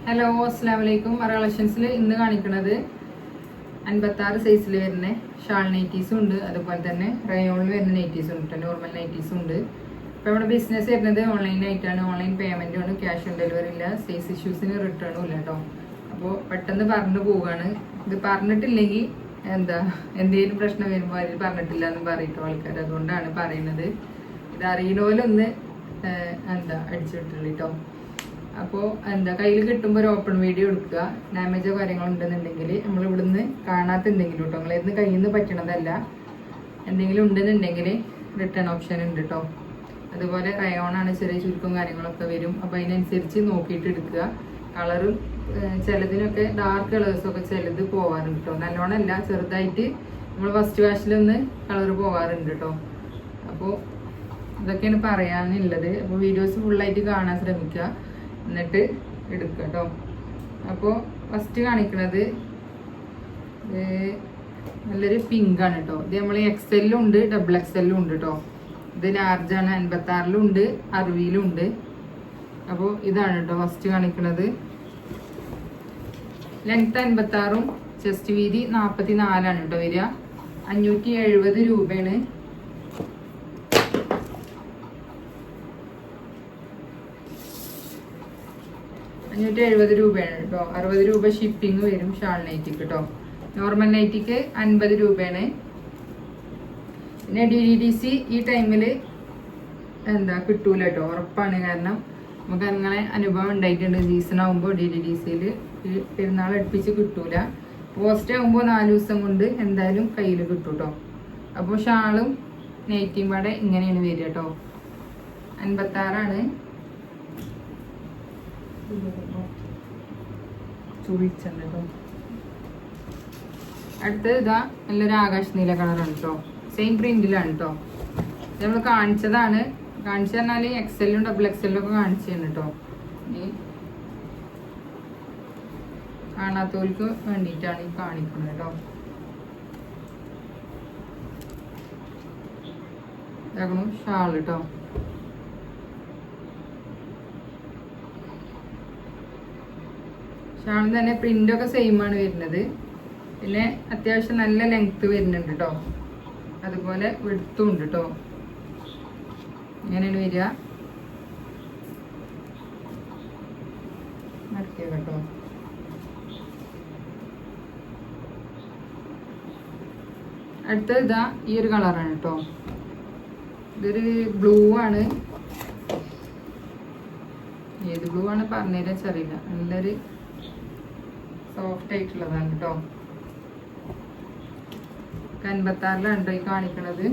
Hello, അസ്സലാമു അലൈക്കും. മറ കളക്ഷൻസിൽ ഇന്ന് കാണിക്കുന്നത് 56 സൈസിൽ വരുന്ന ഷാൾ നൈറ്റീസും ഉണ്ട്. അതുപോലെ തന്നെ റയോണിൽ വരുന്ന നൈറ്റീസും ഉണ്ട്, നോർമൽ നൈറ്റീസും ഉണ്ട്. ഇപ്പോൾ നമ്മുടെ ബിസിനസ് വരുന്നത് ഓൺലൈനായിട്ടാണ്. ഓൺലൈൻ പേയ്മെൻറ്റും ആണ്, ക്യാഷ് ഓൺ ഡെലിവറി ഇല്ല, സൈസ് ഇഷ്യൂസിന് റിട്ടേണും ഇല്ല കേട്ടോ. അപ്പോൾ പെട്ടെന്ന് പറഞ്ഞു പോവുകയാണ്. ഇത് പറഞ്ഞിട്ടില്ലെങ്കിൽ എന്തെങ്കിലും പ്രശ്നം വരുമ്പോൾ അതിൽ പറഞ്ഞിട്ടില്ല എന്ന് പറയിട്ടോ ആൾക്കാർ. അതുകൊണ്ടാണ് പറയുന്നത്. ഇത് അറിയണോലൊന്ന് അടിച്ചിട്ടുള്ളൂ കേട്ടോ. അപ്പോൾ കയ്യിൽ കിട്ടുമ്പോൾ ഒരു ഓപ്പൺ വീഡിയോ എടുക്കുക. ഡാമേജോ കാര്യങ്ങളോ ഉണ്ടെന്നുണ്ടെങ്കിൽ നമ്മൾ ഇവിടുന്ന് കാണാത്ത എന്തെങ്കിലും കേട്ടോ, നിങ്ങളിന്ന് കയ്യിൽ നിന്ന് പറ്റണതല്ല, എന്തെങ്കിലും ഉണ്ടെന്നുണ്ടെങ്കിൽ റിട്ടേൺ ഓപ്ഷൻ ഉണ്ട് കേട്ടോ. അതുപോലെ റയോണാണ്, ചെറിയ ചുരുക്കം കാര്യങ്ങളൊക്കെ വരും. അപ്പോൾ അതിനനുസരിച്ച് നോക്കിയിട്ട് എടുക്കുക. കളറും ചിലതിനൊക്കെ ഡാർക്ക് കളേഴ്സൊക്കെ ചിലത് പോകാറുണ്ട് കേട്ടോ. നല്ലോണമല്ല, ചെറുതായിട്ട് നമ്മൾ ഫസ്റ്റ് വാഷിലൊന്ന് കളർ പോകാറുണ്ട് കേട്ടോ. അപ്പോൾ ഇതൊക്കെയാണ് പറയാനുള്ളത്. അപ്പോൾ വീഡിയോസ് ഫുള്ളായിട്ട് കാണാൻ ശ്രമിക്കുക, എന്നിട്ട് എടുക്കുക കേട്ടോ. അപ്പോൾ ഫസ്റ്റ് കാണിക്കുന്നത് നല്ലൊരു പിങ്കാണ് കേട്ടോ. ഇത് നമ്മൾ എക്സെല്ലും ഉണ്ട്, ഡബിൾ എക്സെല്ലും ഉണ്ട് കേട്ടോ. ഇത് ലാർജാണ്, 56-ലും ഉണ്ട്, 60-ലും ഉണ്ട്. അപ്പോൾ ഇതാണ് കേട്ടോ ഫസ്റ്റ് കാണിക്കുന്നത്. ലെങ്ത് 56-ഉം ചെസ്റ്റ് വീതി 44 കേട്ടോ വരിക. 570 രൂപയാണ്. രൂപയാണ് കേട്ടോ. 60 രൂപ ഷിപ്പിംഗ് വരും ഷാൾ നൈറ്റിക്ക് കേട്ടോ. നോർമൽ നൈറ്റിക്ക് 50 രൂപയാണ്. പിന്നെ DDDC ഈ ടൈമിൽ കിട്ടൂല കേട്ടോ, ഉറപ്പാണ്. കാരണം നമുക്ക് അങ്ങനെ അനുഭവം ഉണ്ടായിട്ടുണ്ട്. സീസൺ ആകുമ്പോൾ DDDCയിൽ പെരുന്നാൾ അടുപ്പിച്ച് കിട്ടൂല. പോസ്റ്റ് ആകുമ്പോൾ 4 ദിവസം കൊണ്ട് എന്തായാലും കയ്യിൽ കിട്ടും കേട്ടോ. അപ്പോൾ ഷാളും നൈറ്റിയും പാടെ ഇങ്ങനെയാണ് വരിക കേട്ടോ. 56 ചുളിച്ചുണ്ട്. അടുത്തത് ഇതാ നല്ലൊരു ആകാശ നീല കളറാണ് കേട്ടോ. സെയിം പ്രിന്റിലാണ് കേട്ടോ. നമ്മൾ കാണിച്ചതാണ്. കാണിച്ചു തന്നാൽ എക്സെല്ലും ഡബിൾ എക്സെല്ലും ഒക്കെ കാണിച്ചാണ് കേട്ടോ. ഇനി കാണാത്തവർക്ക് വേണ്ടിയിട്ടാണ് ഈ കാണിക്കുന്നത് കേട്ടോ. ഇതാകണു ഷാൾ കേട്ടോ. ഷാളിന് തന്നെ പ്രിന്റൊക്കെ സെയിം ആണ് വരുന്നത്. പിന്നെ അത്യാവശ്യം നല്ല ലെങ്ത് വരുന്നുണ്ട് കേട്ടോ. അതുപോലെ വെടുത്തും ഉണ്ട് കേട്ടോ. ഇങ്ങനെയാണ് വരിക. മടക്കിയ കേട്ടോ. അടുത്തത് ഇതാ ഈ ഒരു കളറാണ് കേട്ടോ. ഇതൊരു ബ്ലൂ ആണ്. ഏത് ബ്ലൂ ആണ് പറഞ്ഞുതരാൻ വെച്ചറിയില്ല. നല്ലൊരു സോഫ്റ്റ് ആയിട്ടുള്ളതാണ് കേട്ടോ. 56-ലാണ് ഈ കാണിക്കണത്.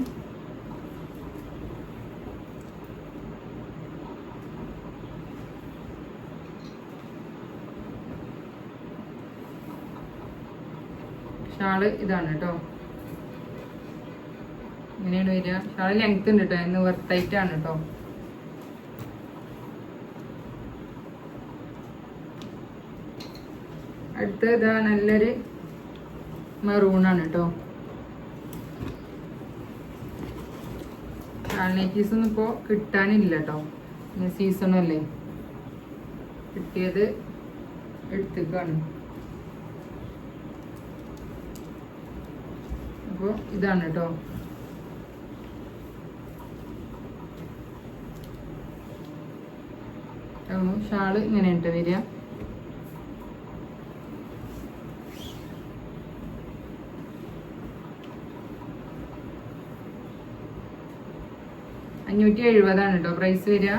ഷാള് ഇതാണ് കേട്ടോ. ഇങ്ങനെയാണ് വരിക. ഷാള് ലെങ്ത് ഉണ്ട് കേട്ടോ. ഇന്ന് വെർത്തായിട്ടാണ് കേട്ടോ. അടുത്ത ഇതാ നല്ലൊരു മെറൂണാണ് കേട്ടോ. ഷാൾ നൈറ്റീസ് ഒന്നും ഇപ്പോൾ കിട്ടാനില്ല കേട്ടോ. സീസണും അല്ലേ, കിട്ടിയത് എടുത്തേക്കാണ്. അപ്പോൾ ഇതാണ് കേട്ടോ. ഷാള് ഇങ്ങനെ ഇട്ട് വരിക. $570 കേട്ടോ പ്രൈസ് വരിക.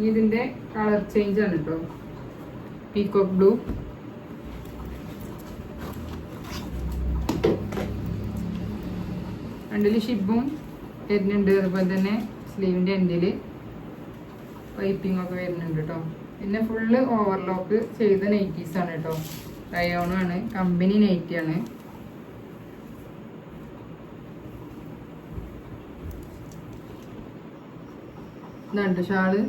ഇതിന്റെ കളർ ചേഞ്ച് ആണ് കേട്ടോ. Peacock blue. രണ്ടില് ഷിബും വരുന്നുണ്ട്. അതുപോലെ തന്നെ സ്ലീവിന്റെ എൻഡില് പൈപ്പിംഗ് ഒക്കെ വരുന്നുണ്ട് കേട്ടോ. പിന്നെ ഫുള്ള് ഓവർലോക്ക് ചെയ്ത നൈറ്റീസ് ആണ് കേട്ടോ. റയോണാണ്, കമ്പനി നൈറ്റിയാണ്. ഇതുണ്ട് ഷാള്.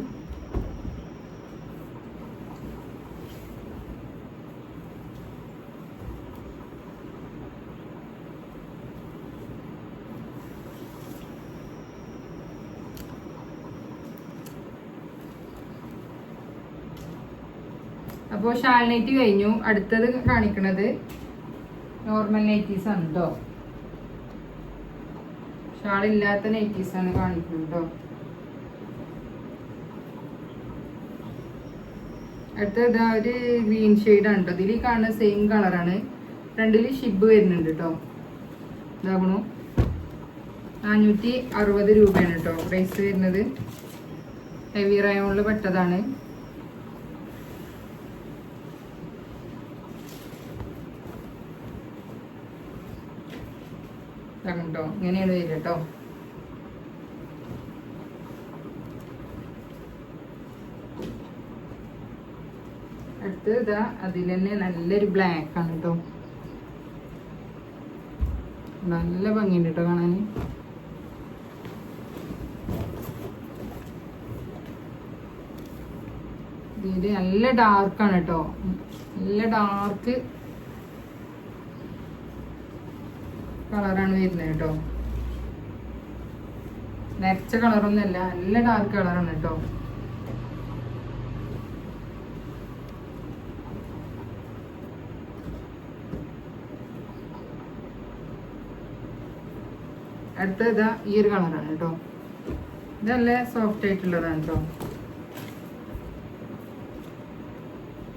അപ്പോൾ ഷാൾ നൈറ്റി കഴിഞ്ഞു. അടുത്തത് കാണിക്കുന്നത് നോർമൽ നൈറ്റീസ് ആണ് കേട്ടോ. ഷാളില്ലാത്ത നൈറ്റീസ് ആണ് കാണിക്കുന്നത് കേട്ടോ. അടുത്തത് ഒരു ഗ്രീൻ ഷെയ്ഡാണ് കേട്ടോ. ഇതിൽ കാണുന്ന സെയിം കളറാണ്. ഫ്രണ്ടിൽ ഷിബ് വരുന്നുണ്ട് കേട്ടോ. ഇതാകണു 460 രൂപയാണ് കേട്ടോ പ്രൈസ് വരുന്നത്. ഹെവി റയോണിൽ പെട്ടതാണ്. കേട്ടോ ഇങ്ങനെയാണ് വരിക കേട്ടോ. അടുത്ത് ഇതാ അതിൽ തന്നെ നല്ലൊരു ബ്ലാക്ക് ആണ് കേട്ടോ. നല്ല ഭംഗിയുണ്ട് കേട്ടോ കാണാൻ. ഇതില് നല്ല ഡാർക്കാണ് കേട്ടോ. നല്ല ഡാർക്ക് കളറാണ് വരുന്നത് കേട്ടോ. നരച്ച കളറൊന്നുമല്ല, നല്ല ഡാർക്ക് കളറാണ് കേട്ടോ. അടുത്ത ഇതാ ഈ ഒരു കളറാണ് കേട്ടോ. ഇത് നല്ല സോഫ്റ്റ് ആയിട്ടുള്ളതാണ് കേട്ടോ.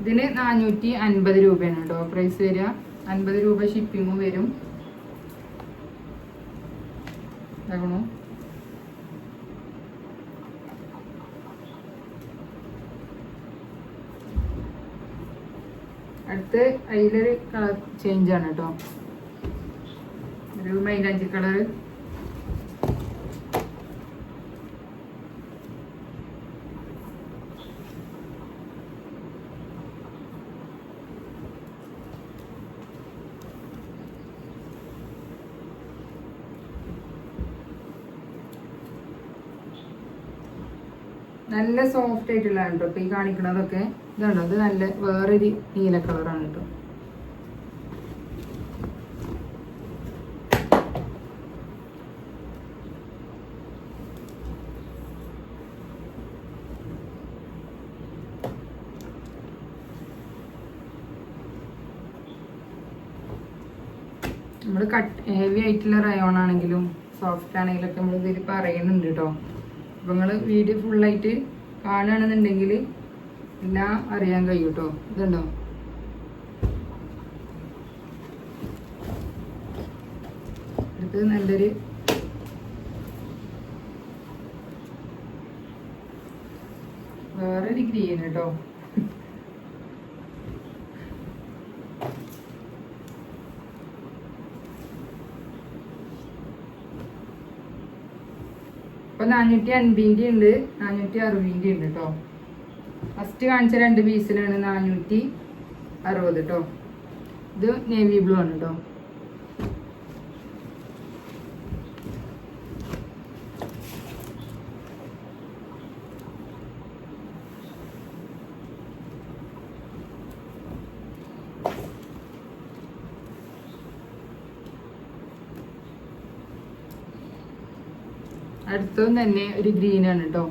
ഇതിന് 450 രൂപയാണ് കേട്ടോ പ്രൈസ് വരിക. 50 രൂപ ഷിപ്പിങ്ങും വരും. ഇതാകണു. അടുത്ത് അതിലൊരു കളർ ചേഞ്ച് ആണ് കേട്ടോ. ഒരു മൈലാഞ്ചി കളർ. നല്ല സോഫ്റ്റ് ആയിട്ടുള്ളതാണ് കേട്ടോ. ഇപ്പൊ ഈ കാണിക്കണതൊക്കെ ഇതാണോ. ഇത് നല്ല വേറൊരു നീല കളറാണ് കേട്ടോ. നമ്മൾ ഹെവി ആയിട്ടുള്ള റയോൺ ആണെങ്കിലും സോഫ്റ്റ് ആണെങ്കിലും ഒക്കെ നമ്മൾ ഇതിൽ പറയുന്നുണ്ട് കേട്ടോ. അപ്പോൾ നിങ്ങൾ വീഡിയോ ഫുള്ളായിട്ട് കാണുകയാണെന്നുണ്ടെങ്കിൽ എല്ലാം അറിയാൻ കഴിയും കേട്ടോ. ഇതുണ്ടോ ഇത് നല്ലൊരു വേറൊരു ഗ്രീൻ കേട്ടോ. ഇപ്പൊ 450 ഉണ്ട്, 460 ഉണ്ട് കേട്ടോ. ഫസ്റ്റ് കാണിച്ച 2 പീസിലാണ് 460 കേട്ടോ. ഇത് നേവി ബ്ലൂ ആണ് കേട്ടോ. അടുത്തതും തന്നെ ഒരു ഗ്രീൻ ആണ് കേട്ടോ.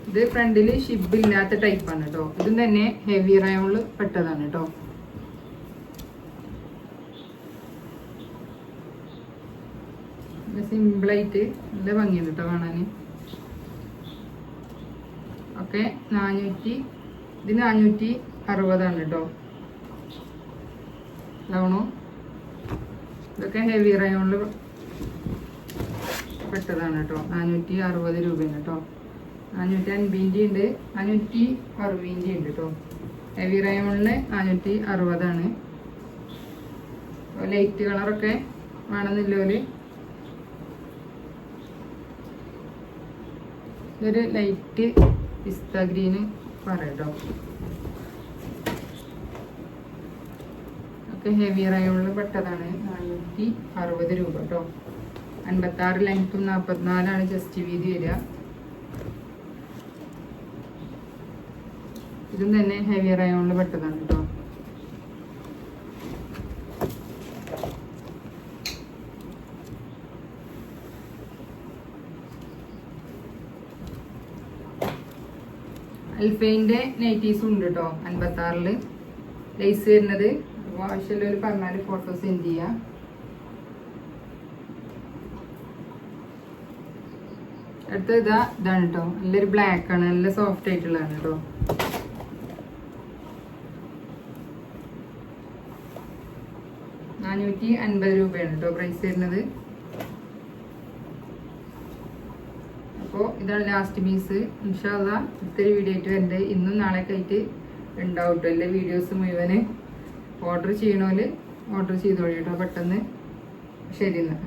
ഇത് ഫ്രണ്ടില് ഷിബ് ഇല്ലാത്ത ടൈപ്പാണ് കേട്ടോ. ഇതും തന്നെ ഹെവി റയോണില് പെട്ടതാണ് കേട്ടോ. സിമ്പിളായിട്ട് നല്ല ഭംഗിയുണ്ട് കേട്ടോ കാണാന്. ഓക്കെ ഇത് 460 കേട്ടോ. ലവണോ ഇതൊക്കെ ഹെവി റയോണില് പെട്ടതാണ് കേട്ടോ. 460 രൂപയാണ് കേട്ടോ. 450 ഉണ്ട്, 460 ഉണ്ട് കേട്ടോ. ഹെവി റയോണിന് 460. ലൈറ്റ് കളറൊക്കെ വേണമെന്നില്ലോല് ഇതൊരു ലൈറ്റ് പിസ്ത ഗ്രീന് പറയാട്ടോ. ഒക്കെ ഹെവി റയോണിൽ പെട്ടതാണ്. 460 രൂപ കേട്ടോ. 56 ലെങ്ത്തും 44 ചെസ്റ്റ് വീതി വരിക. ഇതും തന്നെ ഹെവി റയോണിൽ പെട്ടതാണ് കേട്ടോ. അൽഫൈൻ്റെ നൈറ്റീസും ഉണ്ട് കേട്ടോ 56 ലേസ് വരുന്നത്. അപ്പോൾ ആവശ്യമുള്ളവർ പറഞ്ഞാൽ ഫോട്ടോ സെൻഡ് ചെയ്യാം. അടുത്ത ഇതാണ് കേട്ടോ, നല്ലൊരു ബ്ലാക്ക് ആണ്, നല്ല സോഫ്റ്റ് ആയിട്ടുള്ളതാണ് കേട്ടോ. ₹450 കേട്ടോ പ്രൈസ് വരുന്നത്. അപ്പോൾ ഇതാണ് ലാസ്റ്റ് പീസ്. ഇൻഷാ അല്ലാഹ് ഇത്തിരി വീഡിയോ ആയിട്ട് വരുന്നത്. ഇന്നും നാളെയൊക്കെ ആയിട്ട് ഉണ്ടാവും കേട്ടോ. എല്ലാ വീഡിയോസ് മുഴുവന് ഓർഡർ ചെയ്യണോല് ഓർഡർ ചെയ്തോളൂ കേട്ടോ പെട്ടെന്ന്. ശരി എന്നാൽ.